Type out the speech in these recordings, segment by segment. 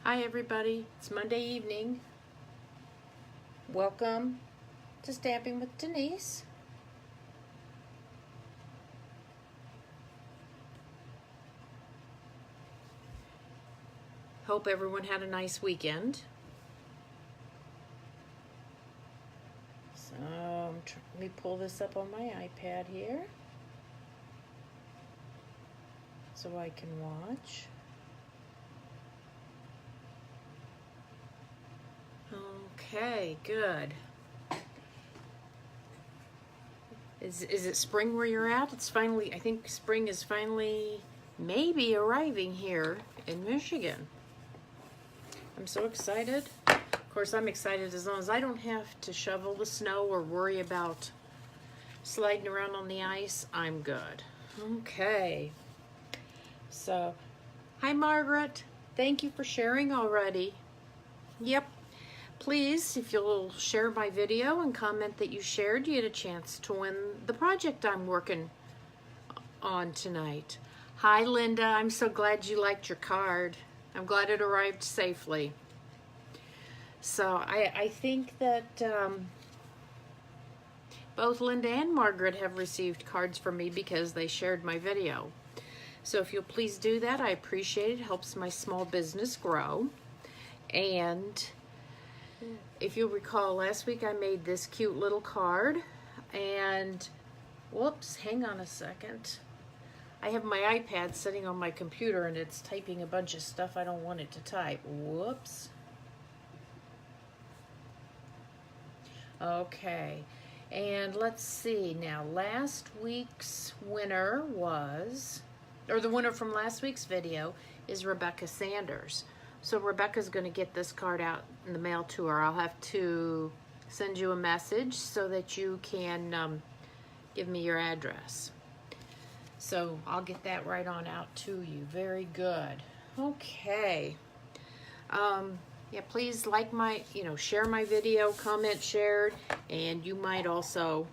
Hi everybody, it's Monday evening. Welcome to Stamping with Denise. Hope everyone had a nice weekend. So let me pull this up on my iPad here so I can watch. Okay, good. Is it spring where you're at? It's finally, I think spring is finally maybe arriving here in Michigan. I'm so excited. Of course, I'm excited as long as I don't have to shovel the snow or worry about sliding around on the ice. I'm good. Okay. So, hi Margaret. Thank you for sharing already. Yep. Please, if you'll share my video and comment that you shared, you get a chance to win the project I'm working on tonight. Hi, Linda. I'm so glad you liked your card. I'm glad it arrived safely. So I think that both Linda and Margaret have received cards from me because they shared my video. So if you'll please do that, I appreciate it. It helps my small business grow. And if you'll recall, last week I made this cute little card, and whoops, hang on a second. I have my iPad sitting on my computer and it's typing a bunch of stuff I don't want it to type. Whoops. Okay, and let's see now. Last week's winner was, or the winner from last week's video is Rebecca Sanders. So Rebecca's going to get this card out in the mail to her. I'll have to send you a message so that you can give me your address. So I'll get that right on out to you. Very good. Okay. Yeah, please like my, share my video, comment, shared, and you might also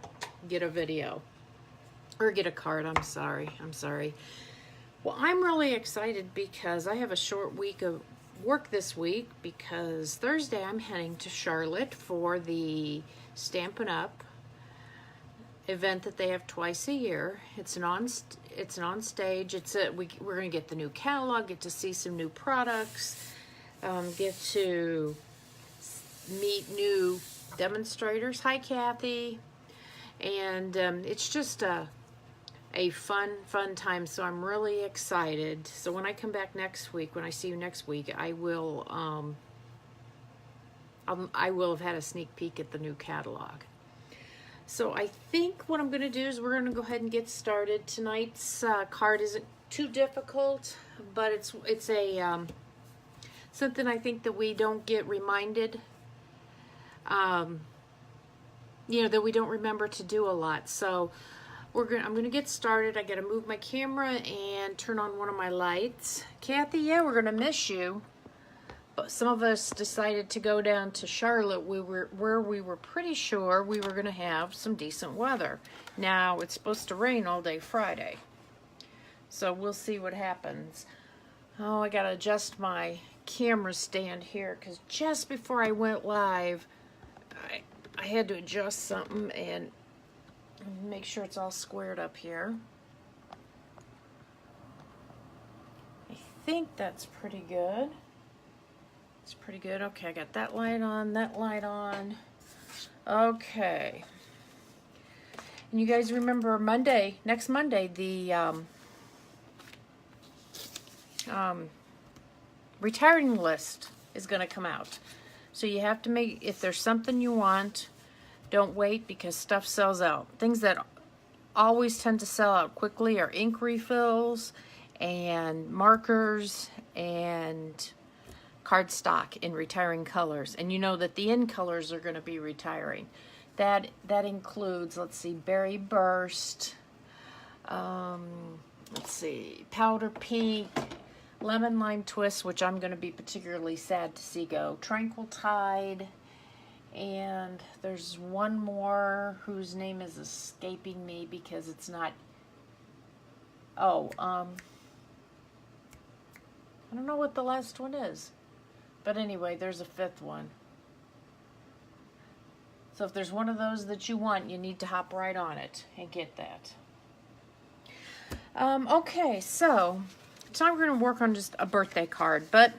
get a video or get a card. I'm sorry. Well, I'm really excited because I have a short week of work this week because Thursday I'm heading to Charlotte for the Stampin' Up event that they have twice a year. It's an on stage. We're gonna get the new catalog, get to see some new products, get to meet new demonstrators. Hi, Kathy. And it's just a fun time, so I'm really excited. So when I come back next week, when I see you next week, I will have had a sneak peek at the new catalog. So I think what I'm going to do is we're going to go ahead and get started. Tonight's card isn't too difficult, but it's a something I think that we don't get reminded, that we don't remember to do a lot. So I'm gonna get started. I gotta move my camera and turn on one of my lights. Kathy, yeah, we're gonna miss you. But some of us decided to go down to Charlotte where we were pretty sure we were gonna have some decent weather. Now it's supposed to rain all day Friday. So we'll see what happens. Oh, I gotta adjust my camera stand here because just before I went live, I had to adjust something and make sure it's all squared up here. I think that's pretty good. It's pretty good. Okay, I got that light on, that light on. Okay. And you guys remember next Monday, the retiring list is going to come out. So you have to if there's something you want, don't wait because stuff sells out. Things that always tend to sell out quickly are ink refills and markers and cardstock in retiring colors. And you know that the in colors are going to be retiring. That includes, let's see, Berry Burst, let's see, Powder Pink, Lemon Lime Twist, which I'm going to be particularly sad to see go, Tranquil Tide, and there's one more whose name is escaping me because it's not, I don't know what the last one is. But anyway, there's a 5th one. So if there's one of those that you want, you need to hop right on it and get that. Okay, so now we're going to work on just a birthday card. But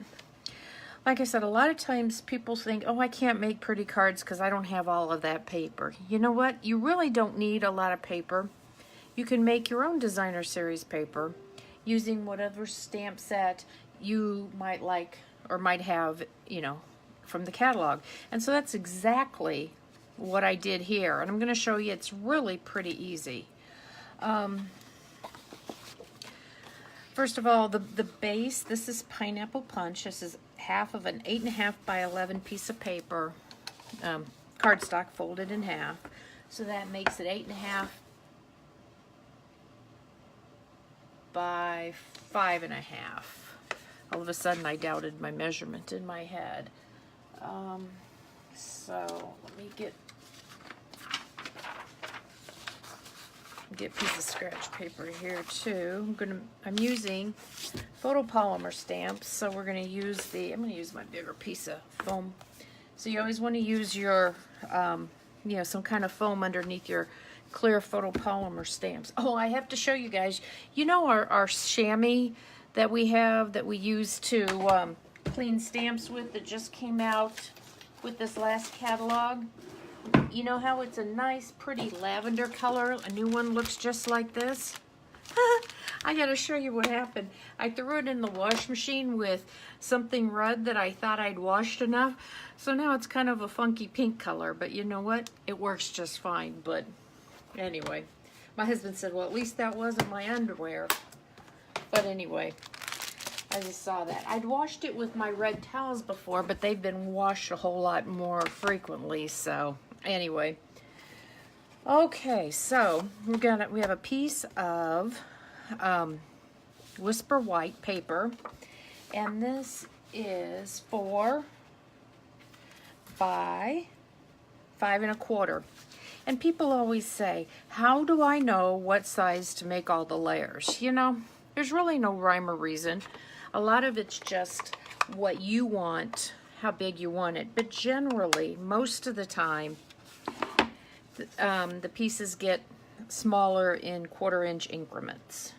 like I said, a lot of times people think, oh, I can't make pretty cards because I don't have all of that paper. You know what? You really don't need a lot of paper. You can make your own designer series paper using whatever stamp set you might like or might have, you know, from the catalog. And so that's exactly what I did here. And I'm going to show you it's really pretty easy. First of all, the base, this is Pineapple Punch. This is half of an 8.5 by 11 piece of paper, cardstock folded in half. So that makes it 8.5 by 5.5. All of a sudden I doubted my measurement in my head. So let me get a piece of scratch paper here too. I'm using photopolymer stamps, so I'm going to use my bigger piece of foam. So you always want to use your you know, some kind of foam underneath your clear photopolymer stamps. Oh, I have to show you guys, you know, our chamois that we have that we use to clean stamps with, that just came out with this last catalog. You know how it's a nice pretty lavender color? A new one looks just like this. I gotta show you what happened. I threw it in the wash machine with something red that I thought I'd washed enough, so now it's kind of a funky pink color, but you know what? It works just fine. But anyway, my husband said, well, at least that wasn't my underwear. But anyway, I just saw that. I'd washed it with my red towels before, but they've been washed a whole lot more frequently, so anyway. Okay, so we have a piece of Whisper White paper, and this is 4 by 5 1/4. And people always say, how do I know what size to make all the layers? You know, there's really no rhyme or reason. A lot of it's just what you want, how big you want it. But generally, most of the time, the pieces get smaller in 1/4 inch increments.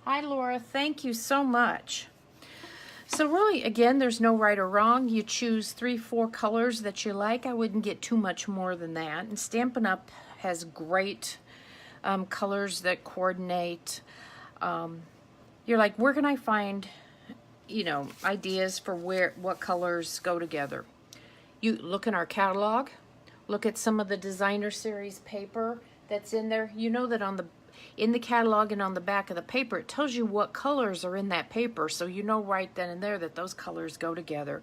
Hi, Laura. Thank you so much. So really, again, there's no right or wrong. You choose 3-4 colors that you like. I wouldn't get too much more than that. And Stampin' Up! Has great colors that coordinate. You're like, where can I find, you know, ideas for what colors go together? You look in our catalog, look at some of the designer series paper that's in there. You know that in the catalog and on the back of the paper, it tells you what colors are in that paper, so you know right then and there that those colors go together.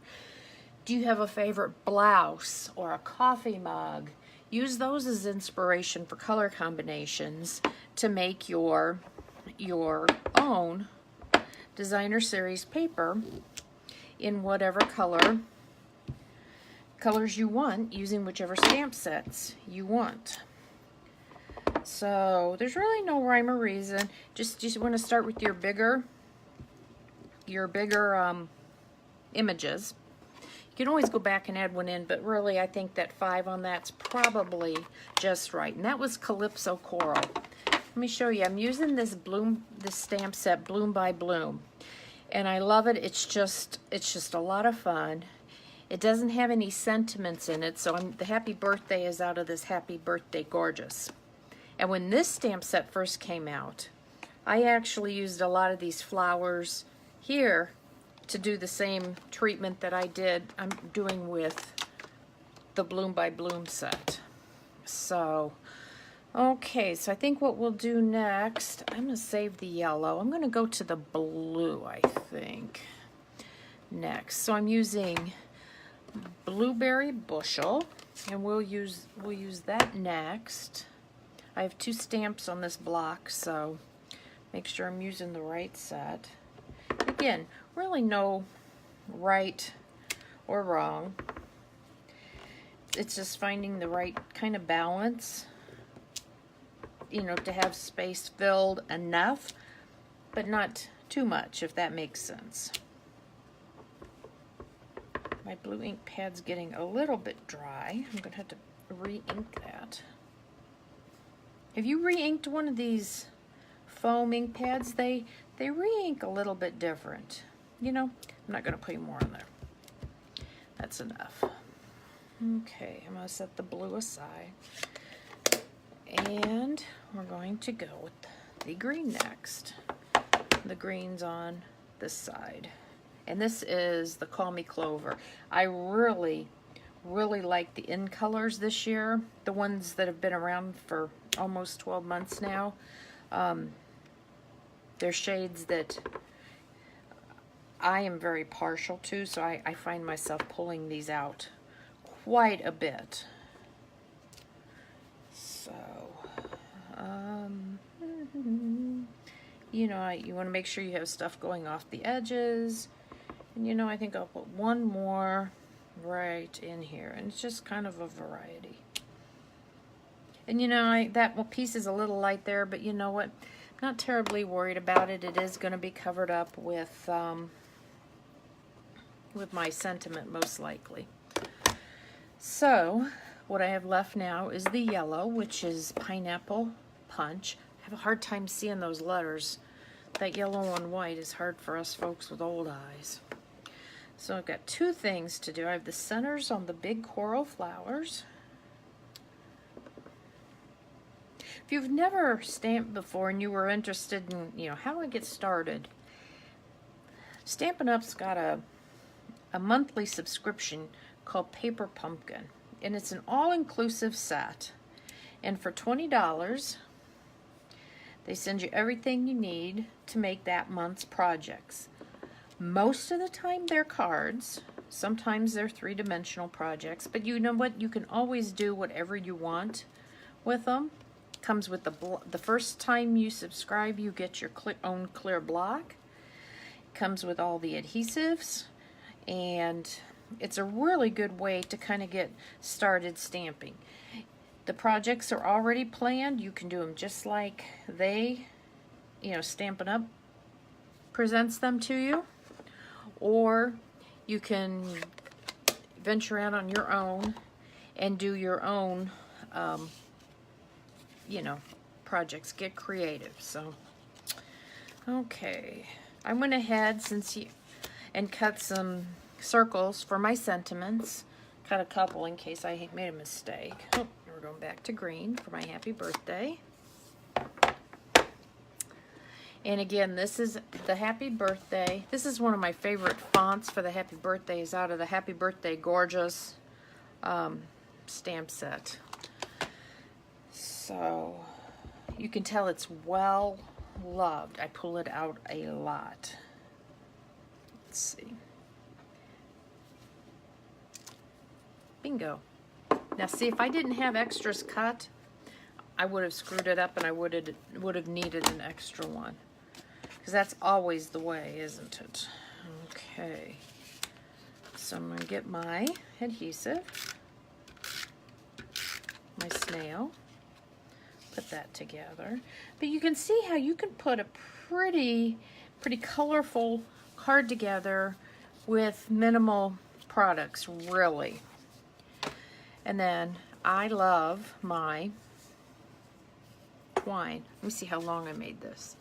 Do you have a favorite blouse or a coffee mug? Use those as inspiration for color combinations to make your own designer series paper in whatever colors you want, using whichever stamp sets you want. So there's really no rhyme or reason. Just want to start with your bigger images. You can always go back and add one in, but really I think that 5 on that's probably just right. And that was Calypso Coral. Let me show you. I'm using this stamp set, Bloom by Bloom, and I love it. It's just a lot of fun. It doesn't have any sentiments in it, so the happy birthday is out of this Happy Birthday Gorgeous. And when this stamp set first came out, I actually used a lot of these flowers here to do the same treatment that I'm doing with the Bloom by Bloom set. So, okay, so I think what we'll do next, I'm going to save the yellow. I'm going to go to the blue, I think, next. So I'm using Blueberry Bushel, and we'll use that next. I have 2 stamps on this block, so make sure I'm using the right set. Again, really no right or wrong. It's just finding the right kind of balance, you know, to have space filled enough, but not too much, if that makes sense. My blue ink pad's getting a little bit dry. I'm gonna have to re-ink that. If you re-inked one of these foam ink pads, they re-ink a little bit different. You know, I'm not gonna put any more on there. That's enough. Okay, I'm gonna set the blue aside. And we're going to go with the green next. The green's on this side. And this is the Call Me Clover. I really like the in colors this year. The ones that have been around for almost 12 months now. They're shades that I am very partial to, so I find myself pulling these out quite a bit. So, you know, you want to make sure you have stuff going off the edges. And you know, I think I'll put one more right in here, and it's just kind of a variety. And you know, that piece is a little light there, but you know what? I'm not terribly worried about it. It is going to be covered up with my sentiment, most likely. So, what I have left now is the yellow, which is Pineapple Punch. I have a hard time seeing those letters. That yellow on white is hard for us folks with old eyes. So I've got two things to do. I have the centers on the big coral flowers. If you've never stamped before and you were interested in, you know, how I get started, Stampin' Up's got a monthly subscription called Paper Pumpkin, and it's an all-inclusive set. And for $20, they send you everything you need to make that month's projects. Most of the time they're cards. Sometimes they're three-dimensional projects, but you know what? You can always do whatever you want with them. Comes with the first time you subscribe, you get your own clear block. Comes with all the adhesives, and it's a really good way to kind of get started stamping. The projects are already planned. You can do them just like they, you know, Stampin' Up presents them to you, or you can venture out on your own and do your own you know, projects. Get creative. So okay, I went ahead and cut some circles for my sentiments. Cut a couple in case I made a mistake. Oh, we're going back to green for my happy birthday. And again, this is the happy birthday. This is one of my favorite fonts for the happy birthdays out of the Happy Birthday Gorgeous stamp set. So you can tell it's well loved. I pull it out a lot. Let's see. Bingo. Now see, if I didn't have extras cut, I would have screwed it up and I would have needed an extra one. Because that's always the way, isn't it? Okay. So I'm going to get my adhesive, my snail, put that together. But you can see how you can put a pretty colorful card together with minimal products, really. And then I love my twine. Let me see how long I made this.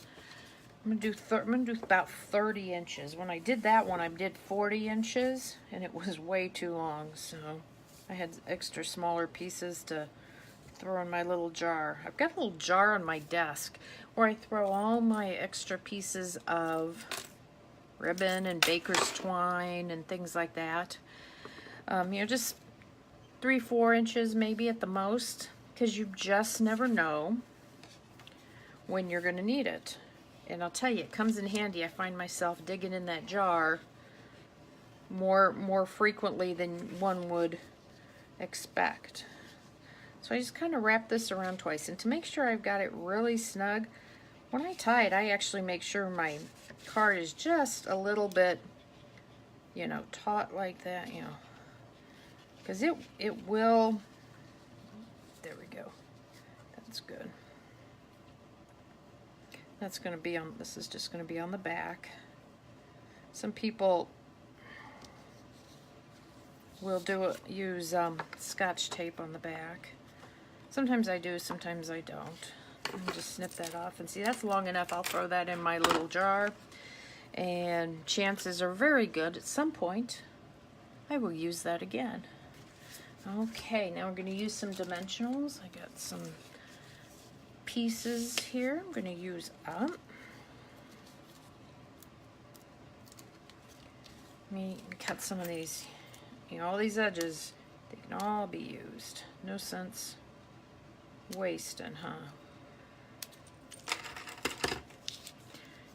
I'm gonna do about 30 inches. When I did that one, I did 40 inches, and it was way too long, so I had extra smaller pieces to throw in my little jar. I've got a little jar on my desk where I throw all my extra pieces of ribbon and baker's twine and things like that. You know, just 3-4 inches maybe at the most, because you just never know when you're going to need it. And I'll tell you, it comes in handy. I find myself digging in that jar more frequently than one would expect. So I just kind of wrap this around twice. And to make sure I've got it really snug, when I tie it, I actually make sure my card is just a little bit, you know, taut like that, you know. Because it will, there we go. That's good. That's going to be on, this is just going to be on the back. Some people will use Scotch tape on the back. Sometimes I do, sometimes I don't. Just snip that off and see, that's long enough. I'll throw that in my little jar, and chances are very good at some point I will use that again. Okay, now we're going to use some dimensionals. I got some pieces here I'm going to use up. Let me cut some of these. You know, all these edges, they can all be used. No sense wasting, huh?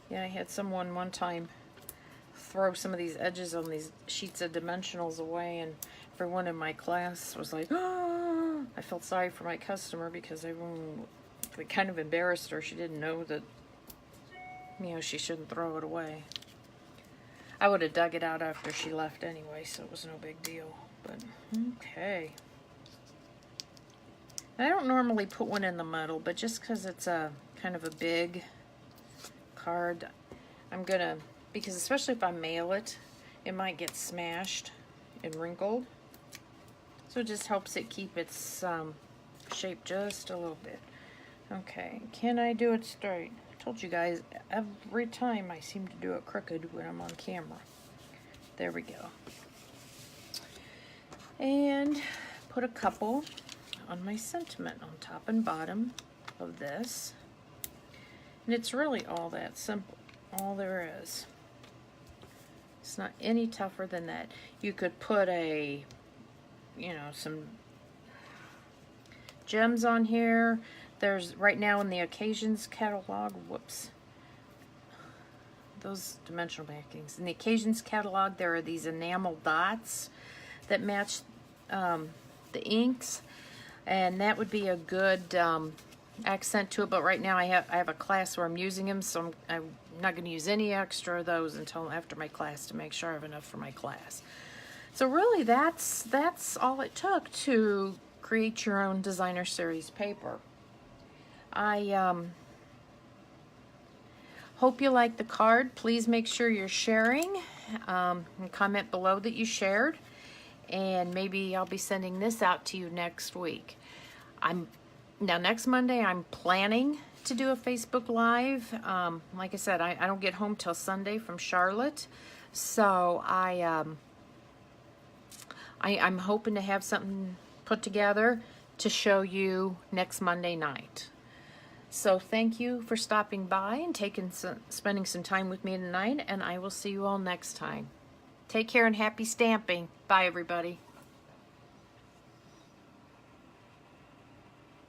Yeah, I had someone one time throw some of these edges on these sheets of dimensionals away, and everyone in my class was like, "Ah!" I felt sorry for my customer because everyone, it kind of embarrassed her. She didn't know that, you know, she shouldn't throw it away. I would have dug it out after she left anyway, so it was no big deal. But, okay. I don't normally put one in the middle, but just because it's a kind of a big card, I'm gonna, because especially if I mail it, it might get smashed and wrinkled. So it just helps it keep its shape just a little bit. Okay, can I do it straight? I told you guys, every time I seem to do it crooked when I'm on camera. There we go. And put a couple on my sentiment on top and bottom of this. And it's really all that simple, all there is. It's not any tougher than that. You could put a, you know, some gems on here. There's, right now in the Occasions catalog, whoops, those dimensional backings. In the Occasions catalog, there are these enamel dots that match the inks, and that would be a good accent to it. But right now I have a class where I'm using them, so I'm not going to use any extra of those until after my class to make sure I have enough for my class. So really, that's all it took to create your own designer series paper. I hope you like the card. Please make sure you're sharing, and comment below that you shared, and maybe I'll be sending this out to you next week. Now next Monday I'm planning to do a Facebook Live. Like I said, I don't get home till Sunday from Charlotte, so I'm hoping to have something put together to show you next Monday night. So thank you for stopping by and spending some time with me tonight, and I will see you all next time. Take care and happy stamping. Bye, everybody.